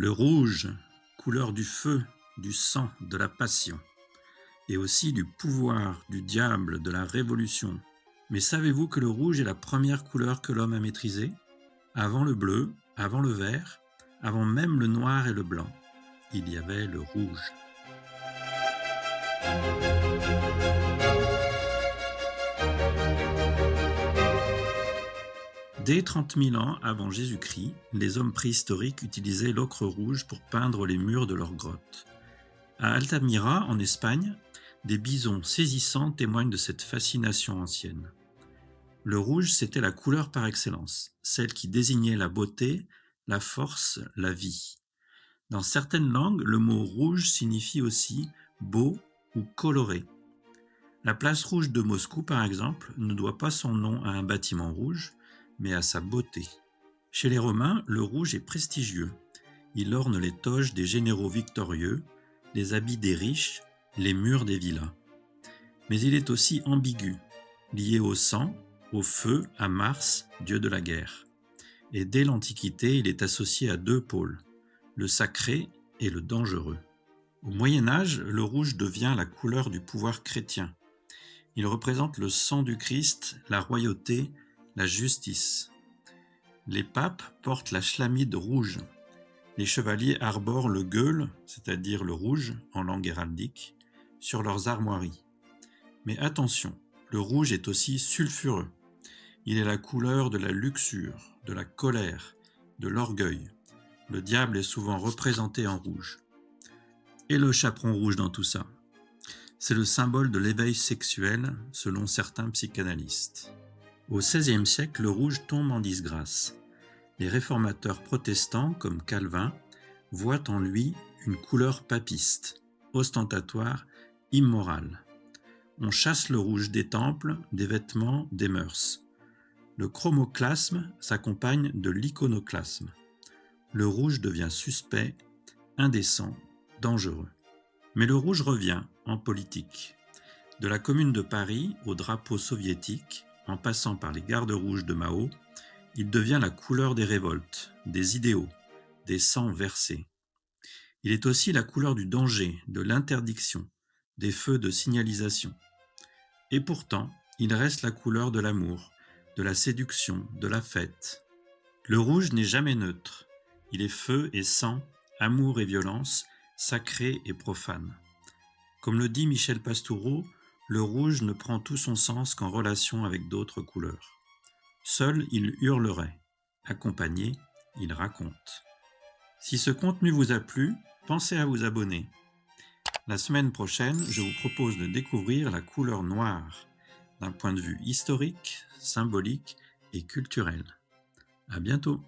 Le rouge, couleur du feu, du sang, de la passion, et aussi du pouvoir, du diable, de la révolution. Mais savez-vous que le rouge est la première couleur que l'homme a maîtrisée? Avant le bleu, avant le vert, avant même le noir et le blanc, il y avait le rouge. Dès 30 000 ans avant Jésus-Christ, les hommes préhistoriques utilisaient l'ocre rouge pour peindre les murs de leurs grottes. À Altamira, en Espagne, des bisons saisissants témoignent de cette fascination ancienne. Le rouge, c'était la couleur par excellence, celle qui désignait la beauté, la force, la vie. Dans certaines langues, le mot rouge signifie aussi beau ou coloré. La place rouge de Moscou, par exemple, ne doit pas son nom à un bâtiment rouge, mais à sa beauté. Chez les Romains, le rouge est prestigieux. Il orne les toges des généraux victorieux, les habits des riches, les murs des villas. Mais il est aussi ambigu, lié au sang, au feu, à Mars, dieu de la guerre. Et dès l'Antiquité, il est associé à deux pôles, le sacré et le dangereux. Au Moyen Âge, le rouge devient la couleur du pouvoir chrétien. Il représente le sang du Christ, la royauté, la justice. Les papes portent la chlamyde rouge. Les chevaliers arborent le gueule, c'est-à-dire le rouge en langue héraldique, sur leurs armoiries. Mais attention, le rouge est aussi sulfureux. Il est la couleur de la luxure, de la colère, de l'orgueil. Le diable est souvent représenté en rouge. Et le chaperon rouge dans tout ça? C'est le symbole de l'éveil sexuel, selon certains psychanalystes. Au XVIe siècle, le rouge tombe en disgrâce. Les réformateurs protestants, comme Calvin, voient en lui une couleur papiste, ostentatoire, immorale. On chasse le rouge des temples, des vêtements, des mœurs. Le chromoclasme s'accompagne de l'iconoclasme. Le rouge devient suspect, indécent, dangereux. Mais le rouge revient en politique. De la Commune de Paris au drapeau soviétique, en passant par les gardes rouges de Mao, il devient la couleur des révoltes, des idéaux, des sangs versés. Il est aussi la couleur du danger, de l'interdiction, des feux de signalisation. Et pourtant, il reste la couleur de l'amour, de la séduction, de la fête. Le rouge n'est jamais neutre. Il est feu et sang, amour et violence, sacré et profane. Comme le dit Michel Pastoureau, le rouge ne prend tout son sens qu'en relation avec d'autres couleurs. Seul, il hurlerait. Accompagné, il raconte. Si ce contenu vous a plu, pensez à vous abonner. La semaine prochaine, je vous propose de découvrir la couleur noire, d'un point de vue historique, symbolique et culturel. À bientôt.